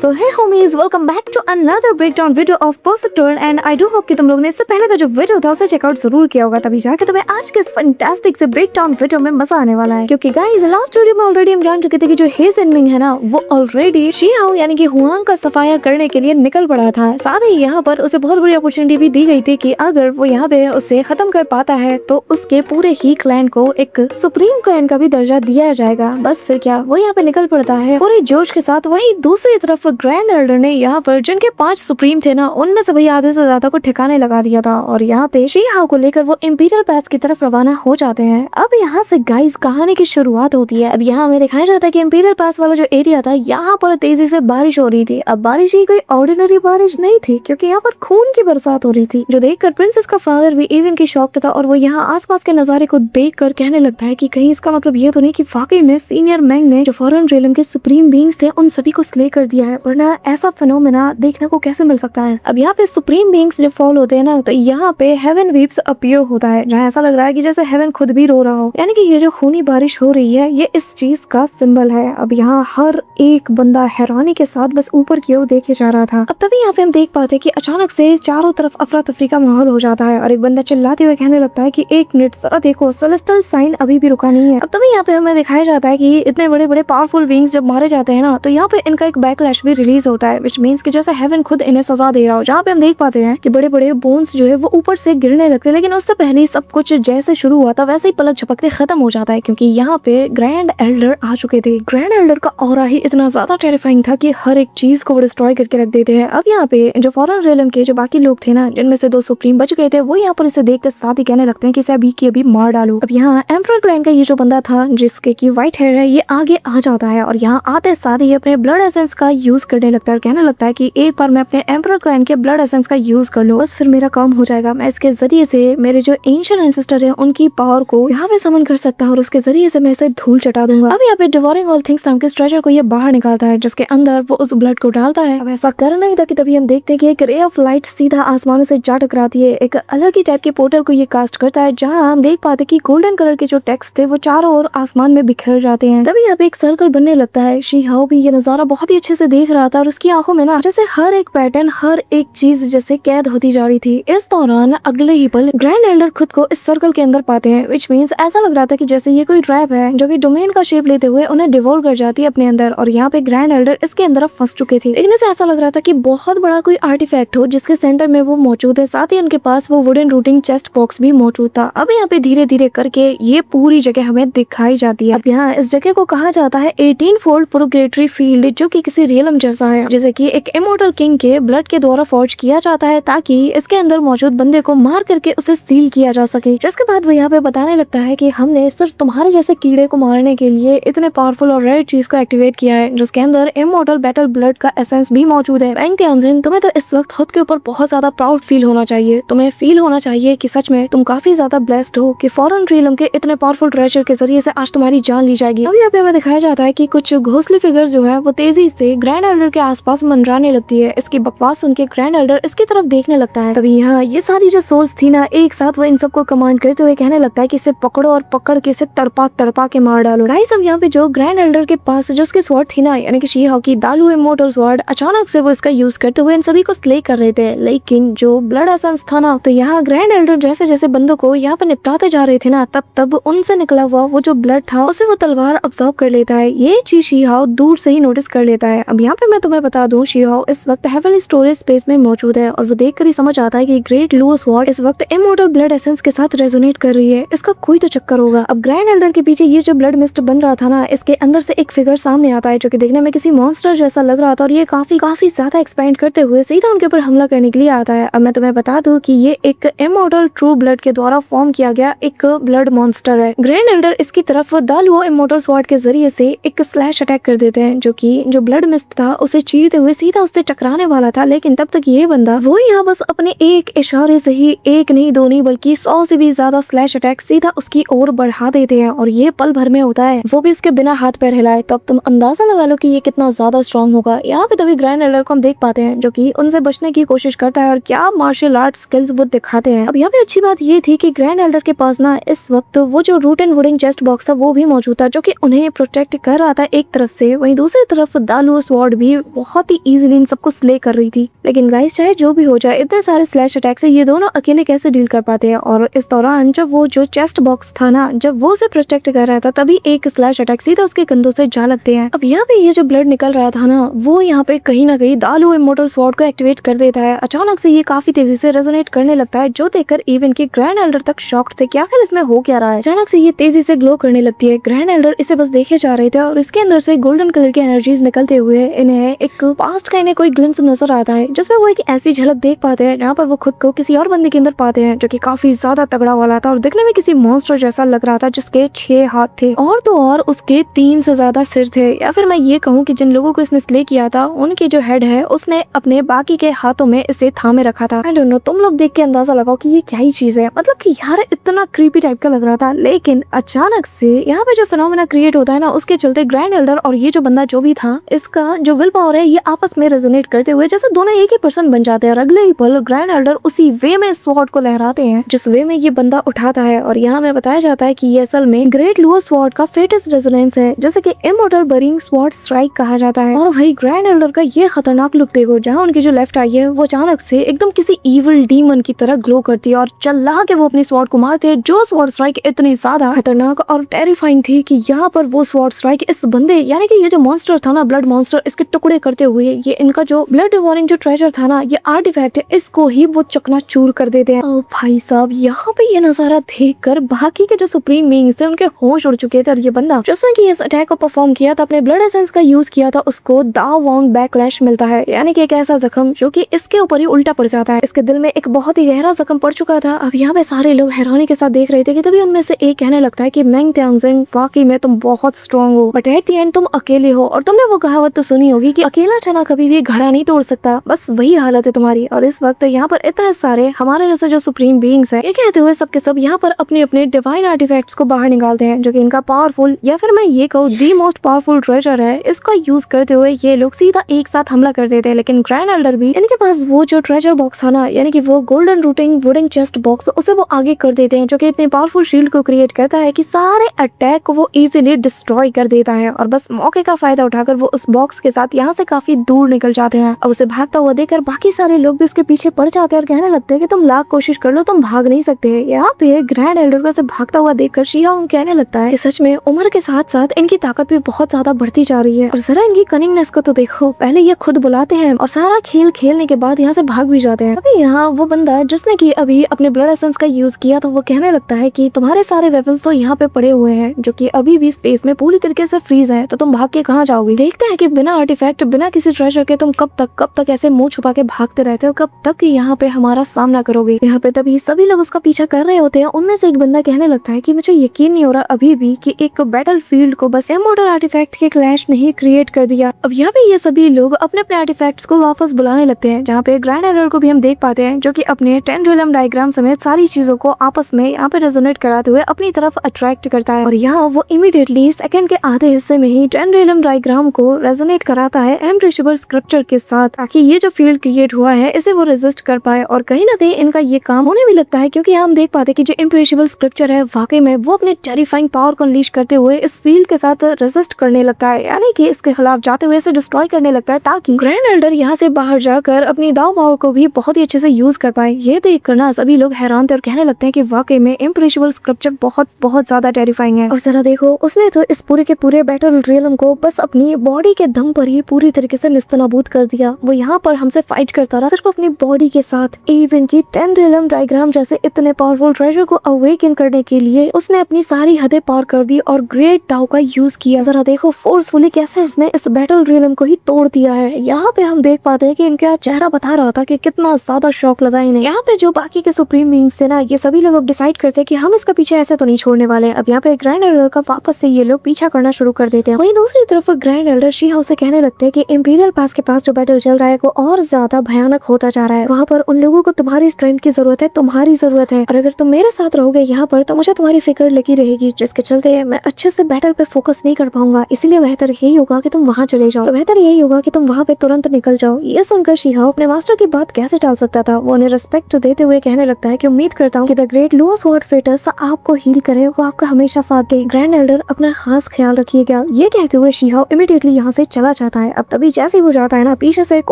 So hey homies, welcome back to another breakdown video of Perfect World and I do hope कि तुम लोगों ने इससे पहले का जो वीडियो था उसे चेकआउट जरूर किया होगा, तभी जाके तुम्हें आज के इस फैंटास्टिक से ब्रेकडाउन वीडियो में मजा आने वाला है। क्योंकि गाइस लास्ट वीडियो में ऑलरेडी हम जान चुके थे कि जो हे जिनमिंग है ना, वो ऑलरेडी शियाओ यानी कि हुआंग का सफाया करने के लिए निकल पड़ा था। साथ ही यहाँ पर उसे बहुत बड़ी अपॉर्चुनिटी भी दी गई थी कि अगर वो यहाँ पे उसे खत्म कर पाता है तो उसके पूरे ही क्लैन को एक सुप्रीम क्लैन का भी दर्जा दिया जाएगा। बस फिर क्या, वो यहाँ पे निकल पड़ता है पूरे जोश के साथ। वही दूसरी तरफ ग्रैंड एल्डर ने यहाँ पर जिनके 5 सुप्रीम थे ना, उनमें से भाई आधे से ज्यादा को ठिकाने लगा दिया था और यहाँ पे शी हाओ को लेकर वो इंपीरियल पास की तरफ रवाना हो जाते हैं। अब यहाँ से गाइस कहानी की शुरुआत होती है। अब यहाँ हमें दिखाया जाता है कि इंपीरियल पास वाला जो एरिया था, यहाँ पर तेजी से बारिश हो रही थी। अब बारिश ही कोई ऑर्डिनरी बारिश नहीं थी, क्योंकि यहाँ पर खून की बरसात हो रही थी, जो देखकर प्रिंसेस का फादर भी इवन की शॉक्ड था और वो यहाँ आसपास के नजारे को देखकर कहने लगता है कि कहीं इसका मतलब ये तो नहीं कि वाकई में सीनियर मैंग ने जो फॉरेन रियलम के सुप्रीम बीइंग्स थे उन सभी को स्ले कर दिया है, वरना ऐसा फिनोमेना देखने को कैसे मिल सकता है। अब यहाँ पे सुप्रीम बीइंग्स जब फॉल होते हैं ना, तो यहाँ पे हेवन वीप्स अपीयर होता है, जहाँ ऐसा लग रहा है कि जैसे हेवन खुद भी रो रहा हो। यानी कि ये जो खूनी बारिश हो रही है ये इस चीज का सिंबल है। अब यहाँ हर एक बंदा हैरानी के साथ बस ऊपर की ओर देखे जा रहा था। अब तभी यहाँ पे हम देख पाते हैं कि अचानक से चारों तरफ अफरा तफरी का माहौल हो जाता है और एक बंदा चिल्लाते हुए कहने लगता है कि 1 मिनट जरा देखो, सेलेस्टियल साइन अभी भी रुका नहीं है। अब तभी यहाँ पे हमें दिखाया जाता है कि इतने बड़े बड़े पावरफुल बीइंग्स जब मारे जाते हैं ना, तो यहाँ पे इनका एक बैकलैश भी रिलीज होता है, विच मींस कि जैसे हेवन खुद इन्हें सजा दे रहा हो। जहाँ पे हम देख पाते हैं कि बड़े बड़े बोन्स जो है वो ऊपर से गिरने लगते हैं, लेकिन उससे पहले सब कुछ जैसे शुरू हुआ था वैसे ही पलक झपकते खत्म हो जाता है, क्योंकि यहाँ पे ग्रैंड एल्डर आ चुके थे। ग्रैंड एल्डर का ऑरा ही इतना ज्यादा टेरिफाइंग था कि हर एक चीज को वो डिस्ट्रॉय करके रख देते हैं। अब यहाँ पे जो फॉरेन रियलम के जो बाकी लोग थे ना, जिनमें से 2 सुप्रीम बच गए थे, वो यहाँ पर इसे देखकर साथ ही कहने लगते हैं कि इसे अभी की अभी मार डालो। अब यहाँ एम्परर क्लैन का ये जो बंदा था जिसके की व्हाइट हेयर है, ये आगे आ जाता है और यहाँ आते साथ ही अपने ब्लड एसेंस का यूज करने लगता है और कहने लगता है कि एक बार मैं अपने एम्परर क्लैन के ब्लड एसेंस का यूज कर लूं, बस फिर मेरा काम हो जाएगा। मैं इसके जरिए से मेरे जो एंशिएंट एंसेस्टर है उनकी पावर को यहाँ पे समन कर सकता हूँ और उसके जरिए से मैं इसे धूल चटा दूंगा। अब यहाँ पे डिवोरिंग ऑल थिंग्स नाम के स्ट्रेचर को ये बाहर निकालता है, जिसके अंदर वो उस ब्लड को डालता है। अब ऐसा करना ही था कि तभी हम देखते हैं कि एक रे ऑफ लाइट सीधा आसमानों से जा टकराती है। एक अलग ही टाइप के पोर्टल को ये कास्ट करता है, जहाँ हम देख पाते कि गोल्डन कलर के जो टेक्स्ट थे वो चारों ओर आसमान में बिखर जाते हैं। तभी यहाँ पे एक सर्कल बनने लगता है। शी हाओ भी ये नजारा बहुत ही अच्छे से देख रहा था और उसकी आंखों में ना जैसे हर एक पैटर्न, हर एक चीज जैसे कैद होती जा रही थी। इस दौरान अगले ही पल ग्रैंड एल्डर खुद को इस सर्कल के अंदर पाते हैं, विच मींस ऐसा लग रहा था कि जैसे ये कोई ट्रैप है जो कि डोमेन का शेप लेते हुए उन्हें डिवोर कर जाती है अपने अंदर, और यहाँ पे ग्रैंड एल्डर इसके अंदर फंस चुके थे। देखने से ऐसा लग रहा था कि बहुत बड़ा कोई आर्टिफैक्ट हो जिसके सेंटर में वो मौजूद है, साथ ही उनके पास वो वुडन रूटिंग चेस्ट बॉक्स भी मौजूद था। अब यहाँ पे धीरे धीरे करके ये पूरी जगह हमें दिखाई जाती है। अब यहाँ इस जगह को कहा जाता है 18 फोल्ड प्रोग्रेटरी फील्ड, जो कि किसी रियलम जैसा है, जैसे कि एक इमोर्टल किंग के ब्लड के द्वारा फॉर्ज किया जाता है, ताकि इसके अंदर मौजूद बंदे को मार करके उसे सील किया जा सके। जिसके बाद वो यहाँ पे बताने लगता है कि हमने सिर्फ तुम्हारे जैसे कीड़े को मारने के लिए इतने पावरफुल और रेयर चीज को एक्टिवेट किया है, जिसके अंदर इमोर्टल बैटल ब्लड का एसेंस भी मौजूद है। वैंग तियानजिन, तुम्हें तो इस वक्त खुद के ऊपर बहुत ज्यादा प्राउड फील होना चाहिए। तुम्हें फील होना चाहिए कि सच में तुम काफी ज्यादा ब्लेस्ड हो कि फॉरेन रियलम के इतने पावरफुल ट्रेजर के जरिए से आज तुम्हारी जान ली जाएगी। अब यहाँ पे हमें दिखाया जाता है कि कुछ घोंसले फिगर्स जो है वो तेजी से ग्रैंड एल्डर के आसपास मंडराने लगती है। इसकी बकवास सुन के ग्रैंड एल्डर इसकी तरफ देखने लगता है। तभी यहाँ ये सारी जो सोल्स थी ना, एक साथ वो इन सबको कमांड करते हुए कहने लगता है कि इसे पकड़ो और पकड़ के इसे तड़पा तड़पा के मार डालो। गाइस अब यहाँ पे जो ग्रैंड एल्डर के पास जो उसकी स्वॉर्ड थी ना, यानी कि शी हाओ की दालू इमोर्टल स्वॉर्ड, अचानक से वो इसका यूज करते हुए इन सभी को स्ले कर रहे थे। लेकिन जो ब्लड एसेंस था ना, तो यहाँ ग्रैंड एल्डर जैसे जैसे बंदों को यहाँ पे निपटाते जा रहे थे ना, तब उनसे निकला हुआ वो जो ब्लड था उसे वो तलवार अब्सॉर्ब कर लेता है। ये चीज शी हाओ दूर से ही नोटिस कर लेता है। अब यहाँ पे मैं तुम्हें बता दूं, शी हाओ इस वक्त हेवनली स्टोरेज स्पेस में मौजूद है और वो देखकर ही समझ आता है कि ग्रेट लुओ स्वॉर्ड इस वक्त इमोर्टल ब्लड एसेंस के साथ रेजोनेट कर रही है। इसका कोई तो चक्कर होगा। अब ग्रैंड एल्डर के पीछे ये जो ब्लड मिस्ट बन रहा था ना, इसके अंदर से एक फिगर सामने आता है जो कि देखने में किसी मॉन्स्टर जैसा लग रहा था और ये काफी ज्यादा एक्सपेंड करते हुए सीधा उनके ऊपर हमला करने के लिए आता है। अब मैं तुम्हें बता दूं कि ये एक इमोर्टल ट्रू ब्लड के द्वारा फॉर्म किया गया एक ब्लड मॉन्स्टर है। ग्रैंड एल्डर इसकी तरफ दालुओ इमोर्टल स्वॉर्ड के जरिए से एक स्लैश अटैक कर देते हैं, जो कि जो ब्लड मिस्ट था उसे चीरते हुए सीधा उससे टकराने वाला था। लेकिन तब तक ये बंदा वो यहाँ बस अपने एक इशारे से ही एक नहीं दो नहीं बल्कि 100 से भी ज्यादा स्लैश अटैक सीधा उसकी ओर बढ़ा देते हैं और ये पल भर में होता है, वो भी इसके बिना हाथ पैर हिलाए। तो अब तुम अंदाजा लगा लो कि ये कितना ज्यादा स्ट्रॉन्ग होगा। यहाँ पे तभी ग्रैंड एल्डर को हम देख पाते हैं जो कि उनसे बचने की कोशिश करता है और क्या मार्शल आर्ट स्किल्स वो दिखाते हैं। अब यहाँ पे अच्छी बात ये थी कि ग्रैंड एल्डर के पास ना इस वक्त वो जो रूट एंड वुडिंग चेस्ट बॉक्स था वो भी मौजूद था, जो कि उन्हें प्रोटेक्ट कर रहा था एक तरफ से। वहीं दूसरी तरफ दालू स्वॉर्ड स्वॉर्ड भी बहुत ही इजीली इन सबको स्ले कर रही थी। लेकिन गाइस चाहे जो भी हो जाए, इतने सारे स्लैश अटैक से ये दोनों अकेले कैसे डील कर पाते हैं। और इस दौरान जब वो जो चेस्ट बॉक्स था ना, जब वो उसे प्रोटेक्ट कर रहा था, तभी एक स्लैश अटैक सीधा उसके कंधों से जा लगते हैं। अब यहाँ पे ये जो ब्लड निकल रहा था ना, वो यहाँ पे कहीं ना कहीं दालू इमोर्टल स्वॉर्ड को एक्टिवेट कर देता है। अचानक से ये काफी तेजी से रेजोनेट करने लगता है, जो देखकर इवन के ग्रैंड एल्डर तक शॉक्ड थे कि आखिर इसमें हो क्या रहा है। अचानक से ये तेजी से ग्लो करने लगती है। ग्रैंड एल्डर इसे बस देखे जा रहे थे और इसके अंदर से गोल्डन कलर की एनर्जीज निकलते हुए इन्हें एक पास्ट का इन्हें कोई ग्लिम्स नजर आता है, जिसमें वो एक ऐसी झलक देख पाते हैं जहाँ पर वो खुद को किसी और बंदे के अंदर पाते हैं, जो कि काफी ज्यादा तगड़ा वाला था और दिखने में किसी मॉन्स्टर जैसा लग रहा था, जिसके 6 हाथ थे और तो और उसके 3 से ज्यादा सिर थे। या फिर मैं ये कहूँ कि जिन लोगों को इसने स्ले किया था, उनके जो हेड है उसने अपने बाकी के हाथों में इसे थामे रखा था। आई डोंट नो, तुम लोग देख के अंदाजा लगाओ कि ये क्या ही चीज है। मतलब कि यार इतना क्रीपी टाइप का लग रहा था। लेकिन अचानक से यहाँ पे जो फिनोमेना क्रिएट होता है ना, उसके चलते ग्रैंड एल्डर और ये जो बंदा जो भी था, इसका जो विल पावर है ये आपस में रेजोनेट करते हुए जैसे दोनों एक ही पर्सन बन जाते हैं। और अगले ही पल ग्रैंड एल्डर उसी वे में स्वॉर्ड को लहराते हैं जिस वे में ये बंदा उठाता है। और यहाँ में बताया जाता है कि ये असल में ग्रेट लुओ स्वॉर्ड का फेटेस्ट रेजोनेंस है, जैसे कि इमॉर्टल बरिंग स्वॉर्ड स्ट्राइक कहा जाता है। और भाई ग्रैंड एल्डर का ये खतरनाक लुक देखो, जहाँ उनकी जो लेफ्ट आई है वो अचानक से एकदम किसी इविल डीमन की तरह ग्लो करती है और चल्ला के वो अपनी स्वॉर्ड को मारते हैं। जो स्वॉर्ड स्ट्राइक इतनी ज्यादा खतरनाक और टेरिफाइंग थी कि यहाँ पर वो स्वॉर्ड स्ट्राइक इस बंदे यानी कि ये जो मॉन्स्टर था ना, ब्लड मॉन्स्टर, इसके टुकड़े करते हुए ये इनका जो ब्लड डिवोरिंग जो ट्रेजर था ना, ये आर्टिफैक्ट है, इसको ही वो चकनाचूर कर देते हैं। ओ भाई साहब, यहाँ पे ये नजारा देखकर बाकी के जो सुप्रीम बीइंग्स थे उनके होश उड़ चुके थे। और ये बंदा जिसने कि इस अटैक को परफॉर्म किया था, अपने ब्लड एसेंस का यूज किया था, उसको दा वोंग बैकलैश मिलता है, यानी कि एक ऐसा जख्म जो कि इसके ऊपर ही उल्टा पड़ जाता है। इसके दिल में एक बहुत ही गहरा जख्म पड़ चुका था। अब यहाँ पे सारे लोग हैरानी के साथ देख रहे थे कि तभी उनमें से एक कहने लगता है कि मेंग त्यांगजिंग, वाकई में तुम बहुत स्ट्रॉन्ग हो, बट एट द एंड तुम अकेले हो। और तुमने वो कहावत तो सुनी होगी कि अकेला चना कभी भी घड़ा नहीं तोड़ सकता, बस वही हालत है तुम्हारी। और इस वक्त यहाँ पर इतने सारे हमारे जैसे जो सुप्रीम बीइंग्स हैं, ये कहते हुए सबके सब यहाँ पर अपने अपने डिवाइन आर्टिफैक्ट्स को बाहर निकालते हैं, जो कि इनका पावरफुल या फिर मैं ये कहूँ दी मोस्ट पावरफुल ट्रेजर है। इसका यूज करते हुए ये लोग सीधा एक साथ हमला कर देते हैं। लेकिन ग्रैंड एल्डर भी इनके पास वो जो ट्रेजर बॉक्स था ना, यानी कि वो golden routing wooden chest box, उसे वो आगे कर देते हैं, जो कि इतने पावरफुल शील्ड को क्रिएट करता है कि सारे अटैक को वो इजीली डिस्ट्रॉय कर देता है। और बस मौके का फायदा उठाकर वो उस बॉक्स के साथ यहाँ से काफी दूर निकल जाते हैं। अब उसे भागता हुआ देखकर बाकी सारे लोग भी उसके पीछे पड़ जाते हैं और कहने लगते हैं कि तुम लाख कोशिश कर लो, तुम भाग नहीं सकते। यहाँ पे ग्रैंड एल्डर को भागता हुआ देखकर शिहाओंग कहने लगता है कि सच में उम्र के साथ साथ इनकी ताकत भी बहुत ज्यादा बढ़ती जा रही है। और जरा इनकी कनिंगनेस को तो देखो, पहले ये खुद बुलाते हैं और सारा खेल खेलने के बाद यहाँ से भाग भी जाते हैं। अभी यहाँ वो बंदा जिसने की अभी अपने ब्लड एसेंस का यूज किया, तो वो कहने लगता है कि तुम्हारे सारे वेपन्स तो यहाँ पे पड़े हुए हैं, जो कि अभी भी स्पेस में पूरी तरीके से फ्रीज है, तो तुम भाग के कहाँ जाओगे। देखते हैं कि बिना आर्टिफैक्ट, बिना किसी ट्रेजर के तुम कब तक ऐसे मुंह छुपा के भागते रहते हो, कब तक यहाँ पे हमारा सामना करोगे। यहाँ पे तभी सभी लोग उसका पीछा कर रहे होते हैं। उनमें से एक बंदा कहने लगता है कि मुझे यकीन नहीं हो रहा अभी भी कि एक बैटल फील्ड को बस इमॉर्टल आर्टिफैक्ट के क्लैश ने ही क्रिएट कर दिया। अब यहाँ पे ये सभी लोग अपने अपने आर्टिफैक्ट्स को वापस बुलाने लगते हैं, जहाँ पे ग्रैंड एल्डर को भी हम देख पाते हैं, जो कि अपने 10 रिलम डायग्राम समेत सारी चीजों को आपस में यहाँ पे रेजोनेट कराते हुए अपनी तरफ अट्रैक्ट करता है। और यहाँ वो इमीडिएटली सेकंड के आधे हिस्से में ही 10 रिलम डायग्राम को रेजोनेट कराता है इम्प्रेसिबल स्क्रिप्चर के साथ, ताकि ये जो फील्ड क्रिएट हुआ है इसे वो रेजिस्ट कर पाए। और कहीं ना कहीं इनका ये काम होने भी लगता है, क्योंकि हम देख पाते हैं कि जो इम्प्रेसिबल स्क्रिप्चर है वाकई में वो अपने टेरिफाइंग पावर को अनलीश करते हुए इस फील्ड के साथ रेजिस्ट करने लगता है, यानी कि इसके खिलाफ जाते हुए इसे डिस्ट्रॉय करने लगता है, ताकि ग्रैंड एल्डर यहाँ से बाहर जाकर अपनी दाव पावर को भी बहुत ही अच्छे से यूज कर पाए। ये देख कर ना सभी लोग हैरान थे और कहने लगते हैं कि वाकई में इम्प्रेसिबल स्क्रिप्चर बहुत ज्यादा टेरिफाइंग है। और जरा देखो, उसने तो इस पूरे के पूरे बैटल रियलम को बस अपनी बॉडी के दम पर ही पूरी तरीके से निस्तनाबूद कर दिया। वो यहाँ पर हमसे फाइट करता रहा सिर्फ अपनी बॉडी के साथ। इवन की 10 रियलम डायग्राम जैसे इतने पावरफुल ट्रेजर को अवेकन करने के लिए उसने अपनी सारी हदें पार कर दी और ग्रेट टाउ का यूज किया। जरा देखो फोर्सफुली कैसे इसने इस बैटल रियलम को ही तोड़ दिया है। यहाँ पे हम देख पाते हैं कि इनका चेहरा बता रहा था कि कितना ज्यादा शौक लगा इन्हें। यहाँ पे जो बाकी के सुप्रीम बीइंग्स थे ना, ये सभी लोग अब डिसाइड करते हैं कि हम इसका पीछे ऐसे तो नहीं छोड़ने वाले। अब यहाँ पे ग्रैंड एल्डर का वापस से ये लोग पीछा करना शुरू कर देते हैं। वहीं दूसरी तरफ ग्रैंड एल्डर शी-हाओ से कहने लगते हैं कि इंपीरियल पास के पास जो बैटल चल रहा है वो और ज्यादा भयानक होता जा रहा है। वहाँ पर उन लोगों को तुम्हारी स्ट्रेंथ की जरूरत है, तुम्हारी जरूरत है, और अगर तुम मेरे साथ रहोगे यहाँ पर तो मुझे तुम्हारी फिक्र लगी रहेगी, जिसके चलते मैं अच्छे से बैटल पे फोकस नहीं कर पाऊंगा। इसीलिए बेहतर यही होगा कि तुम वहाँ चले जाओ, तो बेहतर यही होगा कि तुम वहाँ पे तुरंत निकल जाओ। ये सुनकर शी-हाओ अपने मास्टर की बात कैसे टाल सकता था। वो उन्हें रिस्पेक्ट देते हुए कहने लगता है कि उम्मीद करता हूँ कि the great Luo sword fetus आपको हील करे, वो आपका हमेशा साथ दे। ग्रैंड एल्डर अपना खास ख्याल रखिएगा। ये कहते हुए शी-हाओ इमीडिएटली यहाँ से चला मारना चाहता है। अब तभी जैसे ही वो जाता है ना, पीछे से एक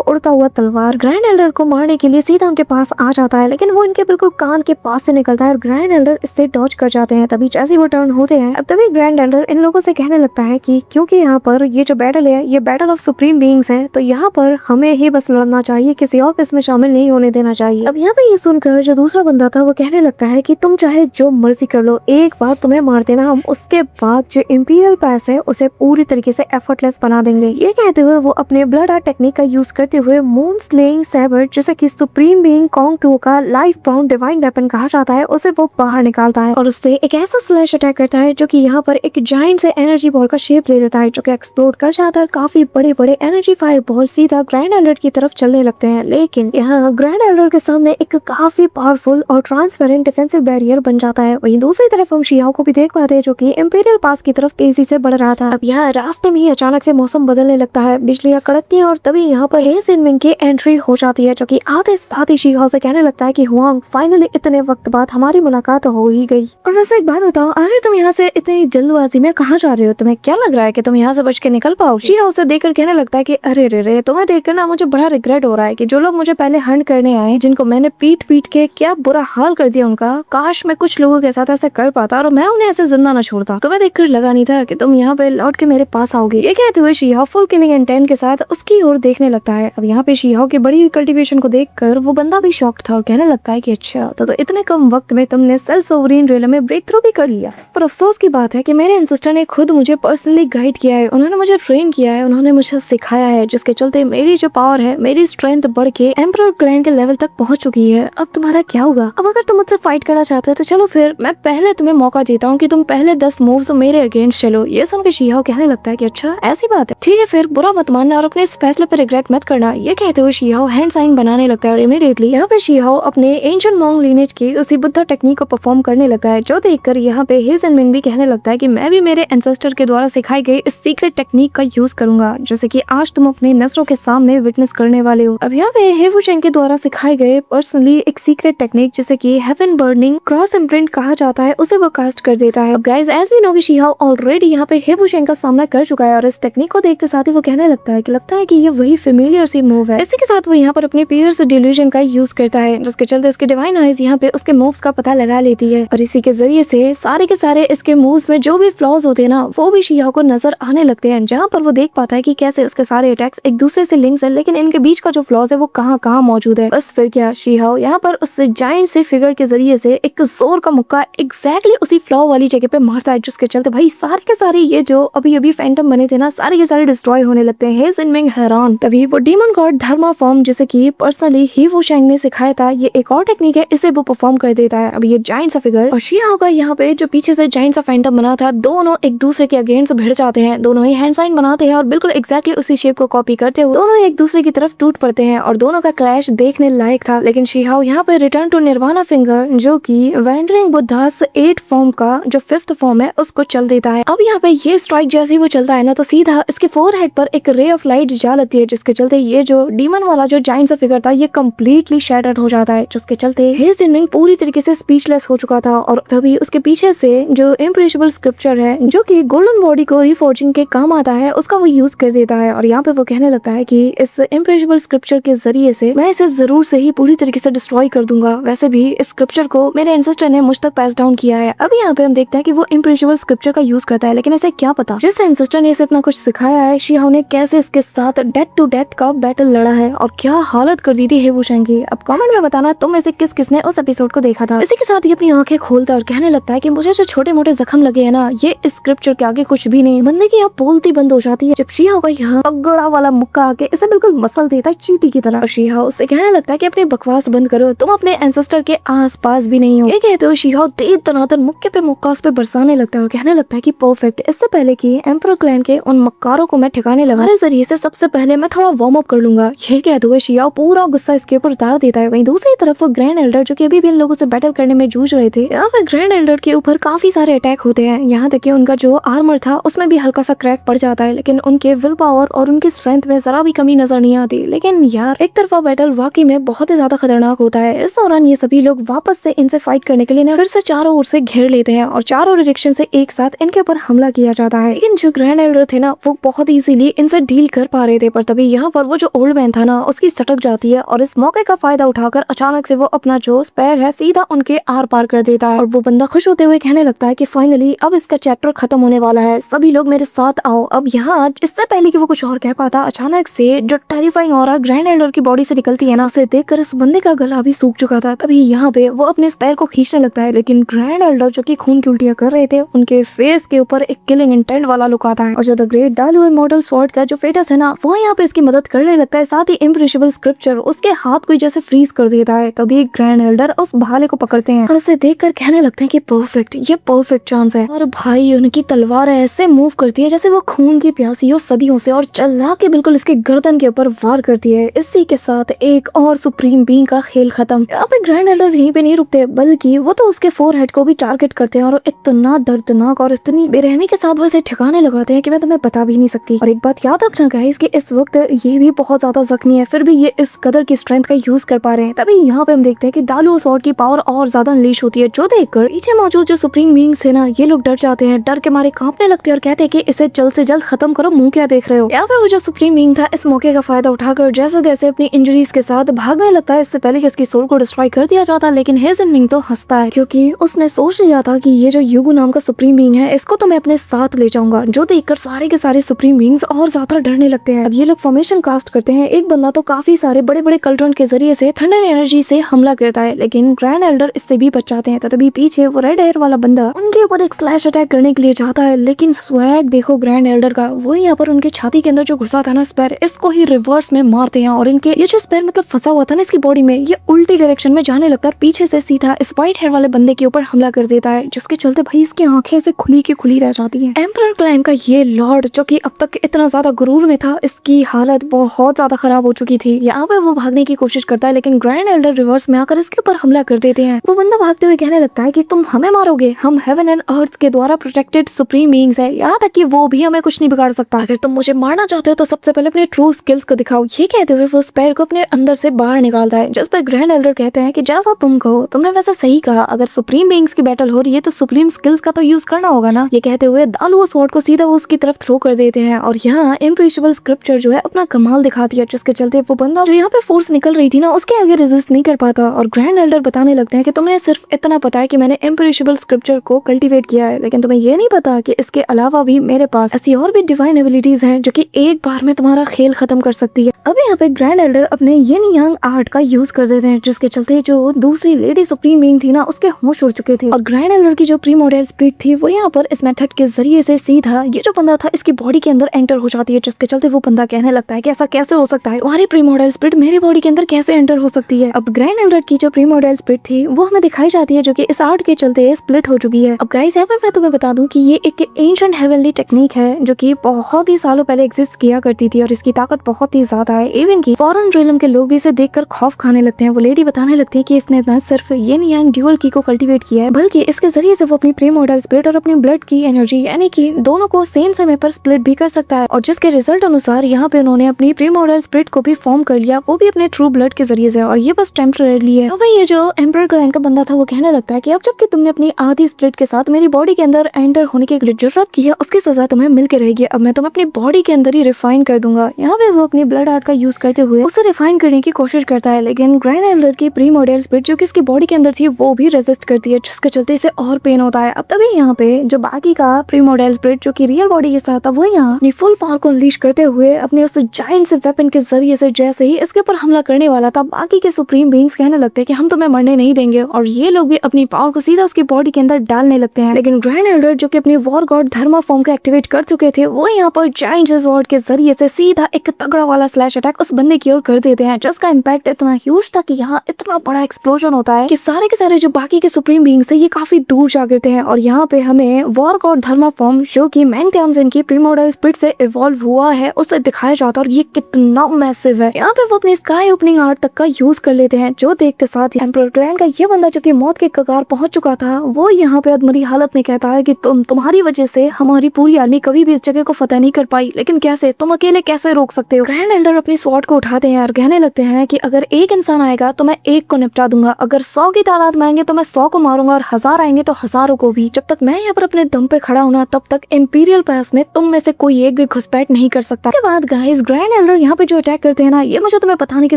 उड़ता हुआ तलवार ग्रैंड एल्डर को मारने के लिए सीधा उनके पास आ जाता है, लेकिन वो इनके बिल्कुल कान के पास से निकलता है और ग्रैंड एल्डर इससे डॉज कर जाते हैं। तभी जैसे ही वो टर्न होते हैं, अब तभी ग्रैंड एल्डर इन लोगों से कहने लगता है कि क्योंकि यहाँ पर ये जो बैटल है ये बैटल ऑफ सुप्रीम बीइंग्स है, तो यहाँ पर हमें ही बस लड़ना चाहिए, किसी और को इसमें शामिल नहीं होने देना चाहिए। अब यहाँ पे ये सुनकर जो दूसरा बंदा था वो कहने लगता है कि तुम चाहे जो मर्जी कर लो, एक बार तुम्हें मार देना, हम उसके बाद जो इंपीरियल पास है उसे पूरी तरीके से एफर्टलेस बना देंगे। ये कहते हुए वो अपने ब्लड आर्ट टेक्निक का यूज करते हुए मून स्लेइंग सैबर, जैसे कि सुप्रीम बीइंग कॉन्ग टू का लाइफ बाउंड डिवाइन वेपन कहा जाता है, उसे वो बाहर निकालता है और उससे एक ऐसा स्लैश अटैक करता है जो कि यहाँ पर एक जाइंट से एनर्जी बॉल का शेप ले लेता है, जो कि एक्सप्लोड कर जाता है। काफी बड़े बड़े एनर्जी फायर बॉल सीधा ग्रैंड एल्डर की तरफ चलने लगते हैं, लेकिन यहाँ ग्रैंड एल्डर के सामने एक काफी पावरफुल और ट्रांसपेरेंट डिफेंसिव बैरियर बन जाता है। वहीं दूसरी तरफ हम शियाओ को भी देख पाते हैं जो कि इंपीरियल पास की तरफ तेजी से बढ़ रहा था। अब यहाँ रास्ते में ही अचानक से मौसम बदलने लगता है, बिजलियां कड़कती हैं और तभी यहाँ पर हे जिनमिंग की एंट्री हो जाती है, जो कि आते साथ ही शियाओ से कहने लगता है कि हुआंग, फाइनली इतने वक्त बाद हमारी मुलाकात हो ही गई। और वैसे एक बात बताओ, आखिर तुम यहाँ से इतनी जल्दबाजी में कहाँ जा रहे हो? तुम्हें क्या लग रहा है कि तुम यहाँ से बच के निकल पाओ? शियाओ उसे देखकर कहने लगता है कि अरे रे रे, तुम्हें देखकर ना मुझे बड़ा रिग्रेट हो रहा है कि जो लोग मुझे पहले हंट करने आए, जिनको मैंने पीट पीट के क्या बुरा हाल कर दिया उनका, काश मैं कुछ लोगों के साथ ऐसा कर पाता और मैं उन्हें ऐसे जिंदा न छोड़ता। तुम्हें देखकर लगा नहीं था कि तुम यहाँ पे लौट के मेरे पास आओगे। ये कहते हुए शियाओ फुल किलिंग इंटेंट के साथ उसकी ओर देखने लगता है। अब यहाँ पे शियाओ की बड़ी हुई कल्टीवेशन को देखकर वो बंदा भी शॉक्ड था और कहने लगता है कि अच्छा, तो इतने कम वक्त में तुमने सेल्फ सोवरेन रियलम में ब्रेक थ्रू भी कर लिया। पर अफसोस की बात है कि मेरे एंसेस्टर ने खुद मुझे पर्सनली गाइड किया है, उन्होंने मुझे ट्रेन किया है, उन्होंने मुझे सिखाया है, जिसके चलते मेरी जो पावर है, मेरी स्ट्रेंथ बढ़ के एम्परर क्लैन के लेवल तक पहुंच चुकी है। अब तुम्हारा क्या होगा? अब अगर तुम मुझसे फाइट करना चाहते हो तो चलो फिर मैं पहले तुम्हें मौका देता हूँ कि तुम पहले 10 मूव्स मेरे अगेंस्ट चलो। ये सुन के शियाओ कहने लगता है कि अच्छा ऐसी बात है, ठीक है फिर बुरा मत मानना और अपने इस फैसले पर रिग्रेट मत करना। ये कहते हुए शियाओ हैंड साइन बनाने लगता है और इमीडिएटली यहाँ पे शियाओ अपने एंशिएंट मॉन्ग लीनेज की उसी बुद्धा टेक्निक को परफॉर्म करने लगता है, जो देखकर यहाँ पे हे जिनमिंग भी कहने लगता है कि मैं भी मेरे एंसेस्टर के द्वारा सिखाई गई इस सीक्रेट टेक्निक का यूज करूंगा, जैसे कि आज तुम अपने नजरों के सामने विटनेस करने वाले हो। अब यहाँ पे हे वुशेंग के द्वारा सिखाए गए पर्सनली एक सीक्रेट टेक्निक, जिसे कि हेवन बर्निंग क्रॉस इम्प्रिंट कहा जाता है, उसे वो कास्ट कर देता है। अब guys as we know, Xiao already यहाँ पे हे वुशेंग का सामना कर चुका है और इस टेक्निक को देखते साथ ही वो कहने लगता है कि ये वही फेमिलियर सी मूव है। इसी के साथ वो यहाँ पर अपने पियर्स डिल्यूजन का यूज करता है, जिसके चलते इसके डिवाइन आइज यहाँ पे उसके मूव्स का पता लगा लेती है और इसी के जरिए से सारे के सारे इसके मूव्स में जो भी फ्लॉज होते हैं ना, वो भी शियाओ को नजर आने लगते हैं, जहाँ पर वो देख पाता है कि कैसे उसके सारे अटैक्स एक दूसरे से लिंक्स है, लेकिन इनके बीच का जो फ्लॉज है वो कहाँ मौजूद है। बस फिर क्या, शियाओ यहाँ पर उस जायंट से फिगर के जरिए से एक जोर का मुक्का एग्जैक्टली उसी फ्लॉ वाली जगह पे मारता है, जिसके चलते भाई सारे के सारे ये जो अभी फैंटम बने थे ना, सारे के सारे डिस्ट्रॉय होने लगते हैं। हे जिनमिंग हैरान। तभी वो डीमन गॉड धर्मा फॉर्म, जैसे कि पर्सनली ही वुशेंग ने सिखाया था, ये एक और टेक्निक है, इसे वो परफॉर्म कर देता है। अब ये जायंट सा फिगर और शियाओ का यहाँ पे जो पीछे से जायंट सा फैंटम बना था, दोनों एक दूसरे के अगेंस्ट भिड़ जाते हैं, दोनों ही हैंड साइन बनाते हैं और बिल्कुल एग्जैक्टली उसी शेप को कॉपी करते हुए दोनों एक दूसरे की तरफ टूट पड़ते हैं और दोनों का क्लैश देखने लायक था। लेकिन शियाओ यहाँ पे रिटर्न टू निर्वाणा फिंगर, जो कि वैंडरिंग बुद्धास 8 फॉर्म का जो 5th फॉर्म है, उसको चल देता है। अब यहाँ पे ये स्ट्राइक जैसे ही वो चलता है ना, तो सीधा इसके फोरहेड पर एक रे ऑफ लाइट जा लगती है, जिसके चलते ये जो डीमन वाला जो जायंट सा फिगर था, ये कम्प्लीटली शैटर्ड हो जाता है, जिसके चलते हे जिनमिंग पूरी तरीके से स्पीचलेस हो चुका था। और तभी उसके पीछे से जो इम्प्रेशेबल स्क्रिप्चर है, जो कि गोल्डन बॉडी को रिफॉर्जिंग के काम आता है, उसका वो यूज कर देता है और यहाँ पे वो कहने लगता है कि इस इम्प्रेशेबल स्क्रिप्चर के जरिए से मैं इसे जरूर से ही पूरी तरीके से डिस्ट्रॉय कर दूंगा। वैसे भी इस स्क्रिप्चर को मेरे एंसेस्टर ने मुझ तक पास डाउन किया है। अब यहाँ पे हम देखते हैं कि वो इम्प्रेशेबल स्क्रिप्चर का यूज करता है, लेकिन इसे क्या पता जिस एंसेस्टर ने इसे इतना कुछ सिखाया है, शियाओ ने कैसे इसके साथ डेथ टू डेथ का बैटल लड़ा है और क्या हालत कर दी थी हे वुशेंग की। अब कमेंट में बताना तुम में से किसने उस एपिसोड को देखा था। इसी के साथ ही अपनी आंखें खोलता और कहने लगता है कि मुझे जो छोटे मोटे जख्म लगे हैं ना, ये इस स्क्रिप्चर के आगे कुछ भी नहीं। बंदे की आप बोलती बंद हो जाती है जब शियाओ का यहाँ तगड़ा वाला मुक्का आके इसे बिल्कुल मसल देता है चींटी की तरह। शियाओ उससे कहने लगता है कि अपनी बकवास बंद करो, तुम अपने एंसेस्टर के आसपास भी नहीं हो। ये कहते हुए शियाओ तेज तनातन मुक्के पे मुक्का उस पे बरसाने लगता है और कहने लगता है कि परफेक्ट, इससे पहले कि एम्परर क्लैन के उन मक्कारों को मैं ठिकाने लगाने जरिए से सबसे पहले मैं थोड़ा वार्म अप कर लूंगा। ये कहते हुए शियाओ पूरा गुस्सा इसके ऊपर उतार देता है। वहीं दूसरी तरफ वो ग्रैंड एल्डर, जो कि अभी भी इन लोगों से बैटल करने में जूझ रहे थे, यहाँ पे ग्रैंड एल्डर के ऊपर काफी सारे अटैक होते हैं, यहाँ तक कि उनका जो आर्मर था उसमें भी हल्का सा क्रैक पड़ जाता है, लेकिन उनके विल पावर और उनकी स्ट्रेंथ में जरा भी कमी नजर नहीं आती। लेकिन यार एक तरफा बैटल वाकई में बहुत ही ज्यादा खतरनाक होता है। इस दौरान ये सभी लोग वापस से इनसे फाइट करने के लिए फिर से चारों ओर से घेर लेते हैं और चारों डायरेक्शन से एक साथ इनके ऊपर हमला किया जाता है। लेकिन जो ग्रैंड एल्डर थे ना, वो बहुत इजी इजीली इनसे डील कर पा रहे थे। पर तभी यहाँ पर वो जो ओल्ड मैन था ना, उसकी सटक जाती है और इस मौके का फायदा उठाकर अचानक से वो अपना जो स्पेयर है सीधा उनके आर पार कर देता है। और वो बंदा खुश होते हुए कहने लगता है कि फाइनली अब इसका चैप्टर खत्म होने वाला है, सभी लोग मेरे साथ आओ। अब यहाँ इससे पहले कि वो कुछ और कह पाता, अचानक से जो टेरिफाइंग ऑरा ग्रैंड एल्डर की बॉडी से निकलती है ना, उसे देखकर इस बंदे का गला भी सूख चुका था। तभी यहाँ पे वो अपने स्पेयर को खींचने लगता है, लेकिन ग्रैंड एल्डर जो कि खून की उल्टियां कर रहे थे, उनके फेस के ऊपर एक किलिंग इंटेंट वाला लुक आता है। और जो the great Dalu immortal sword का जो फेटस है ना, वो यहाँ पे इसकी मदद करने लगता है। साथ ही इम्परेशबल स्क्रिप्चर उसके हाथ को जैसे फ्रीज कर देता है। तभी ग्रैंड एल्डर उस भाले को पकड़ते हैं और उसे देखकर कहने लगते हैं कि परफेक्ट, ये परफेक्ट चांस है। और भाई उनकी तलवार ऐसे मूव करती है जैसे वो खून की प्यासी हो सदियों से, और चला के बिल्कुल इसके गर्दन के ऊपर वार करती है। इसी के साथ एक और सुप्रीम बीइंग का खेल खत्म। यहाँ पे ग्रैंड एल्डर यहीं पे नहीं रुकते, बल्कि वो तो उसके फोरहेड को भी टारगेट करते हैं और इतना दर्दनाक और इतनी बेरहमी के साथ वो इसे ठिकाने लगाते हैं कि मैं तुम्हें बता भी नहीं सकती। और एक बात याद रखना गाइस कि इस वक्त ये भी बहुत ज्यादा जख्मी है, फिर भी ये इस कदर की स्ट्रेंथ का यूज कर पा रहे हैं। तभी यहाँ पे हम देखते हैं कि दालू स्वॉर्ड की पावर और ज्यादा अनलीश होती है, जो देखकर पीछे मौजूद जो सुप्रीम बीइंग्स थे ना, ये लोग डर जाते हैं, डर के मारे कांपने लगते हैं और कहते हैं कि इसे जल्द से जल्द खत्म करो, मुंह क्या देख रहे हो। यहाँ पे वो जो सुप्रीम बीइंग था इस मौके का फायदा उठाकर जैसे जैसे अपनी इंजरीज के साथ भागने लगता है। इससे पहले कि इसकी सोल को डिस्ट्रॉय कर दिया जाता, लेकिन हेजन विंग तो हंसता है, क्योंकि उसने सोच लिया था कि ये जो युगु नाम का सुप्रीम बीइंग है, इसको तो मैं अपने साथ ले जाऊंगा। जो देखकर सारे के सारे सुप्रीम बीइंग्स और ज्यादा डरने लगते हैं। अब ये लोग फॉर्मेशन कास्ट करते हैं। एक बंदा तो काफी सारे बड़े बड़े कल्ट्रॉन के जरिए से थंडर एनर्जी से हमला करता है, लेकिन ग्रैंड एल्डर इससे भी बच जाते हैं। तभी पीछे वो रेड एयर वाला बंदा उनके ऊपर एक स्लैश अटैक करने के लिए जाता है, लेकिन स्वैग देखो ग्रैंड एल्डर का, वो यहाँ पर उनके छाती के अंदर जो घुसा था ना स्पेयर, इसको ही रिवर्स में मारते हैं और इनके ये जो स्पेयर मतलब फंसा हुआ था ना इसकी बॉडी में, ये उल्टी डायरेक्शन में जाने लगता है, पीछे से सीधा इस व्हाइट हेयर वाले बंदे के ऊपर हमला कर देता है, जिसके चलते भाई इसकी आंखें से खुली की खुली रह जाती हैं। एम्परर क्लैन का ये लॉर्ड जो कि अब तक इतना ज्यादा गुरूर में था, इसकी हालत बहुत ज्यादा खराब हो चुकी थी। यहाँ पे वो भागने की कोशिश करता है, लेकिन ग्रैंड एल्डर रिवर्स में आकर इसके ऊपर हमला कर देते हैं। वो बंदा भागते हुए कहने लगता है कि तुम हमें मारोगे, हम हेवन एंड अर्थ के द्वारा प्रोटेक्टेड सुप्रीम बीइंग्स है, यहाँ तक कि वो भी हमें कुछ नहीं बिगाड़ सकता। अगर तुम मुझे मारना चाहते हो तो सबसे पहले अपने ट्रू स्किल्स को दिखाओ। ये कहते हुए वो स्पेयर को अपने अंदर से बाहर निकालता है, जिस पर ग्रैंड एल्डर कहते हैं कि जैसा तुम कहो, तुमने वैसा सही कहा, अगर सुप्रीम बीइंग्स की बैटल हो रही है तो सुप्रीम स्किल्स का तो यूज करना होगा ना। ये कहते हुए दालू स्वॉर्ड को सीधा उसकी तरफ थ्रो कर देते हैं और यहाँ इम्परेशबल स्क्रिप्चर जो है अपना कमाल दिखाती है, जिसके चलते वो बंदा जो यहाँ पे फोर्स निकल रही थी ना, उसके आगे रेजिस्ट नहीं कर पाता। और ग्रैंड एल्डर बताने लगते हैं कि तुम्हें सिर्फ इतना पता है कि मैंने इम्परेशबल स्क्रिप्चर को कल्टीवेट किया है, लेकिन तुम्हें ये नहीं पता कि इसके अलावा भी मेरे पास ऐसी और भी डिवाइन एबिलिटीज हैं जो कि एक बार में तुम्हारा खेल खत्म कर सकती है। अब यहाँ पे ग्रैंड एल्डर अपने यिन यांग आर्ट का यूज कर देते हैं, जिसके चलते जो दूसरी लेडी सुप्रीम बीइंग थी ना, उसके होश उड़ चुके थे। और ग्रैंड एल्डर की जो प्रीमोर्डियल स्पिरिट थी वो यहाँ पर इस मेथड के जरिए से सीधा ये जो बंदा था इसकी बॉडी के अंदर एंटर हो जाती है, जिसके चलते वो बंदा कहने लगता है कि ऐसा कैसे हो सकता है, तुम्हारी प्रीमोर्डियल स्पिरिट मेरी बॉडी के अंदर कैसे एंटर हो सकती है। अब ग्रैंड एल्डर की जो प्रीमोर्डियल स्पिरिट थी वो हमें दिखाई जाती है, जो कि इस आर्ट के चलते स्प्लिट हो चुकी है। अब गाइस यहाँ पे मैं तुम्हें बता दूं कि ये एक एंशिएंट हेवनली टेक्निक है जो कि बहुत ही सालों पहले एग्जिस्ट किया करती थी और इसकी ताकत बहुत ही ज्यादा है। इवन की फॉरेन रियल्म के लोग भी इसे देखकर खौफ खाने लगते हैं। वो लेडी बताने लगती है कि इसने न सिर्फ यिन यांग ड्यूअल की को कल्टीवेट किया है, बल्कि इसके जरिए से वो अपनी प्रीमोर्डियल स्पिरिट और अपनी ब्लड की एनर्जी यानी कि दोनों को सेम समय पर स्प्लिट भी कर सकता है। और जिसके रिजल्ट अनुसार यहाँ पे उन्होंने अपनी प्रीमोर्डियल स्पिरिट को भी फॉर्म कर लिया, वो भी अपने ट्रू ब्लड के जरिए से, और ये बस टेम्परेरीली है। तो भाई ये जो एम्परर क्लैन का बंदा था वो कहने लगता है कि अब जबकि तुमने अपनी आधी स्प्लिट के साथ मेरी बॉडी के अंदर एंटर होने की जरूरत की है, उसकी सजा तुम्हें मिल के रहेगी। अब मैं तुम्हें अपनी बॉडी के अंदर ही रिफाइन कर दूंगा। यहाँ पे वो अपनी ब्लड आर्ट का यूज करते हुए उसे रिफाइन करने की कोशिश करता है, लेकिन ग्रैंड एल्डर की प्रीमोर्डियल स्पिरिट जो कि इसकी बॉडी के अंदर थी वो भी रेजिस्ट करती है, जिसके चलते इसे और पेन होता है। अब तभी यहाँ पे जो बाकी का प्रीमोर्डियल स्पिरिट जो कि रियल बॉडी के साथ था वो यहाँ अपनी फुल पावर को अनलीश करते हुए अपने उस जायंट से वेपन के जरिए से जैसे ही इसके ऊपर हमला करने वाला था, बाकी के सुप्रीम बीइंग्स कहने लगते हैं कि हम तुम्हें मरने नहीं देंगे, और ये लोग भी अपनी पावर को सीधा उसकी बॉडी के अंदर डालने लगते हैं। लेकिन ग्रैंड एल्डर जो कि अपनी वॉर गॉड धर्मा फॉर्म को एक्टिवेट कर चुके थे, वो यहाँ पर जायंट स्वॉर्ड के जरिए से सीधा एक तगड़ा वाला स्लैश अटैक उस बंदे की ओर कर देते हैं, जिसका इम्पैक्ट इतना ह्यूज था कि यहाँ इतना बड़ा एक्सप्लोजन होता है कि सारे के सारे जो बाकी के सुप्रीम बीइंग्स थे ये काफी दूर जा गिरते हैं। और यहाँ पे हमें वॉर गॉड धर्मा फॉर्म जो कि मैंग त्यामसेन की प्रीमोर्डियल स्पिरिट से इवॉल्व हुआ है उसे दिखाया जाता है, और ये कितना मैसिव है। यहाँ पे वो अपनी स्काई ओपनिंग आर्ट तक का यूज कर लेते हैं, जो देखते साथ ही एम्परर क्लैन का ये बंदा जबकि मौत के कगार पहुंच चुका था, वो यहाँ पे अधमरी हालत में कहता है कि तुम्हारी वजह से हमारी पूरी आर्मी कभी भी इस जगह को फतह नहीं कर पाई, लेकिन कैसे, तुम अकेले कैसे रोक सकते हो। ग्रैंड एल्डर अपनी स्वॉर्ड को उठाते हैं और कहने लगते हैं कि अगर एक इंसान आएगा तो मैं एक को निपटा दूंगा, अगर 100 की तादाद में आएंगे तो मैं 100 को मारूंगा, और 1000 आएंगे तो हजारों को भी। जब तक मैं यहाँ पर अपने दम पे खड़ा हूं ना, तब तक इंपीरियल पास में तुम में से कोई एक भी घुसपैठ नहीं कर सकता। उसके बाद गाइस ग्रैंड एल्डर यहाँ पे जो अटैक करते हैं ना, ये मुझे तुम्हें बताने की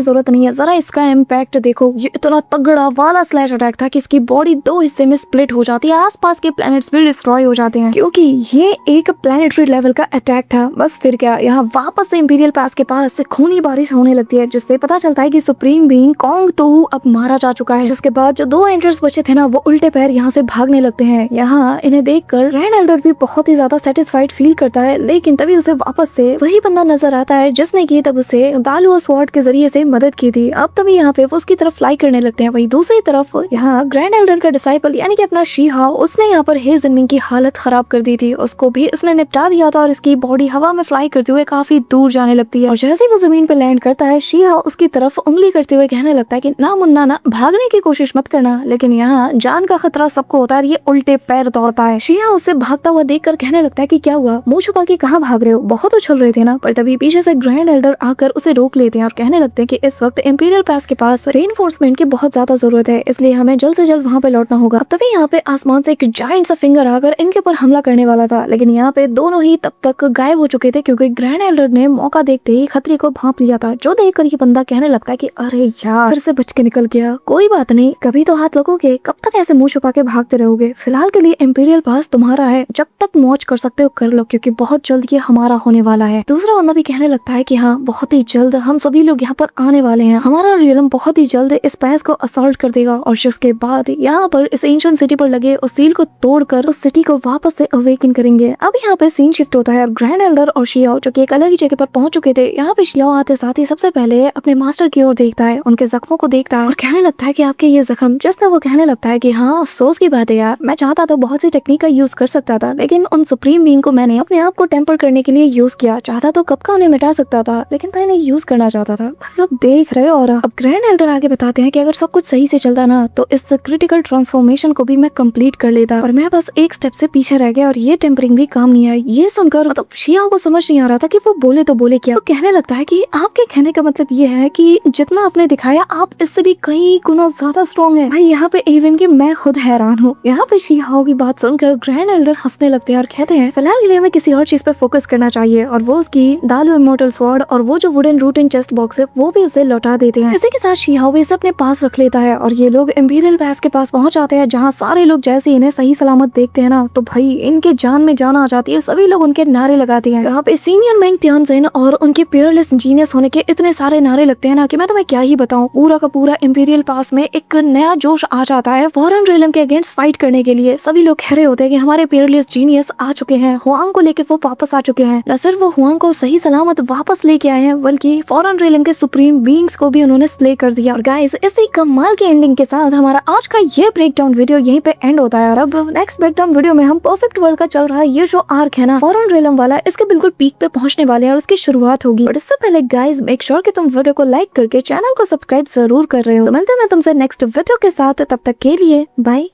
जरूरत नहीं है, जरा इसका इम्पैक्ट देखो। ये इतना तगड़ा वाला स्लैश अटैक था कि इसकी बॉडी 2 हिस्से में स्प्लिट हो जाती है, आसपास के प्लैनेट्स भी डिस्ट्रॉय हो जाते हैं, क्योंकि ये एक प्लैनेटरी लेवल का अटैक था। बस फिर क्या, यहाँ वापस से इंपीरियल पास के पास से खूनी बारिश होने लगती है, जिससे पता चलता है कि सुप्रीम बीइंग कॉन्ग तो अब मारा जा चुका है। जिसके बाद जो 2 एंटर्स बचे थे ना, वो उल्टे पैर यहाँ से भागने लगते हैं। यहाँ इन्हें देखकर ग्रैंड एल्डर भी बहुत ही ज्यादा सेटिस्फाइड फील करता है, लेकिन तभी उसे वापस से वही बंदा नजर आता है जिसने की तब उसे दालू स्वॉर्ड के जरिए से मदद की थी। अब तभी यहाँ पे वो उसकी तरफ फ्लाई करने लगते हैं। वही दूसरी तरफ यहाँ ग्रैंड एल्डर का डिसाइपल यानी कि अपना शी-हा, उसने यहाँ पर हे जिनमिंग की हालत खराब कर दी थी। उसको भी इसने निपटा दिया था और इसकी बॉडी हवा में फ्लाई करते हुए काफी दूर जाने लगती है। और जैसे ही वो जमीन पर लैंड करता है, शी-हा उसकी तरफ उंगली करते हुए कहने लगता है कि ना मुन्ना ना, भागने की कोशिश मत करना। लेकिन यहाँ जान का खतरा सबको होता है, ये उल्टे पैर दौड़ता है। शी-हा उसे भागता हुआ देखकर कहने लगता है कि क्या हुआ, मुंह छुपा के कहाँ भाग रहे हो, बहुत उछल रहे थे ना। पर तभी पीछे से ग्रैंड एल्डर आकर उसे रोक लेते हैं और कहने लगते हैं कि इस वक्त इंपीरियल पास के पास रेनफोर्समेंट की बहुत ज्यादा जरूरत है, इसलिए हमें जल्द से जल्द वहाँ पे लौटना होगा। अब तभी यहाँ पे आसमान से एक जायंट सा फिंगर आकर इनके ऊपर हमला करने वाला था, लेकिन यहाँ पे दोनों ही तब तक गायब हो चुके थे, क्योंकि ग्रैंड एल्डर ने मौका देखते ही खतरे को भांप लिया था। जो देखकर ये बंदा कहने लगता है कि अरे यार, फिर से बच के निकल गया, कोई बात नहीं, कभी तो हाथ लगोगे, कब तक ऐसे मुंह छुपा के भागते रहोगे, फिलहाल के लिए इंपीरियल पास तुम्हारा है, जब तक मौज कर सकते हो कर लो, क्योंकि बहुत जल्द ये हमारा होने वाला है। दूसरा बंदा भी कहने लगता है कि हाँ, बहुत ही जल्द हम सभी लोग यहाँ पर आने वाले हैं, हमारा रियलम बहुत ही जल्द इस पैस को असॉल्ट कर देगा, और जिसके बाद यहाँ पर इस एंशिएंट सिटी पर लगे उस सील को तोड़कर उस सिटी को वापस से अवेकन करेंगे। अब यहाँ पे सीन शिफ्ट होता है और ग्रैंड एल्डर और शी-हा जो कि एक अलग ही जगह पर पहुंच चुके थे, यहाँ पे शी-हा आते साथ ही सबसे पहले अपने मास्टर की ओर देखता है, उनके जख्मों को देखता है और कहने लगता है कि आपके ये जख्म, जिसमें वो कहने लगता है कि हाँ, अफसोस की बात है यार, मैं चाहता तो बहुत सी टेक्निक का यूज कर सकता था, लेकिन उन सुप्रीम बीइंग को मैंने अपने आप को टेम्पर करने के लिए यूज किया, चाहता तो कब का उन्हें मिटा सकता था, लेकिन मैं नहीं यूज करना चाहता था। सब देख रहे हो। और अब ग्रैंड एल्डर आगे बताते हैं कि अगर सब कुछ सही से चलता ना, तो इस क्रिटिकल ट्रांसफॉर्मेशन को भी मैं कंप्लीट कर लेता, और मैं बस एक स्टेप से पीछे रह गया और ये टेम्परिंग भी काम नहीं आई। ये सुनकर मतलब शी-हा को समझ नहीं आ रहा था कि वो बोले तो बोले क्या। वो कहने लगता है कि आपके कहने का मतलब ये है कि जितना आपने दिखाया, आप इससे भी कई गुना ज्यादा स्ट्रॉन्ग है। भाई यहाँ पे इवन कि मैं खुद हैरान हूँ। यहाँ पे शी-हा की बात सुनकर ग्रैंड एल्डर हंसने लगते हैं और कहते हैं फिलहाल के लिए हमें किसी और चीज पे फोकस करना चाहिए, और वो उसकी दालू इमोर्टल स्वॉर्ड और वो जो wooden root in chest box है वो भी उसे लौटा देते हैं। इसी के साथ शी-हा भी इसे अपने पास रख लेता है और ये लोग इंपीरियल पास के पास पहुंच जाते हैं, जहाँ सारे लोग जैसे इन्हें सही सलामत देखते हैं ना, तो भाई इनके जान में जान आ जाती है। सभी लोग उनके नारे लगाते हैं। यहाँ पे सीनियर मेंग तियानजिन और उनके पियरलेस जीनियस होने के इतने सारे नारे लगते हैं ना कि मैं तुम्हें क्या ही बताऊं। पूरा का पूरा इंपीरियल पास में एक नया जोश आ जाता है फॉरेन रियलम के अगेंस्ट फाइट करने के लिए। सभी लोग कह रहे होते हैं कि हमारे पियरलेस जीनियस आ चुके हैं, हुआंग को लेके वो वापस आ चुके हैं। न सिर्फ वो हुआंग को सही सलामत वापस लेके आए हैं, बल्कि फॉरेन रियलम के सुप्रीम बीइंग्स को भी उन्होंने स्ले कर दिया। और गाइस, इसी कमाल की एंडिंग के साथ हमारा आज का ये ब्रेकडाउन वीडियो यहीं पे एंड होता है। और अब नेक्स्ट ब्रेकडाउन वीडियो में हम परफेक्ट वर्ल्ड का चल रहा है ये जो आर्क है ना फॉरेन रियलम वाला, इसके बिल्कुल पीक पे पहुंचने वाले हैं और उसकी शुरुआत होगी। और इससे पहले गाइस, मेक श्योर कि तुम वीडियो को लाइक करके चैनल को सब्सक्राइब जरूर कर रहे हो। तो मिलते हैं तुमसे नेक्स्ट वीडियो के साथ, तब तक के लिए बाय।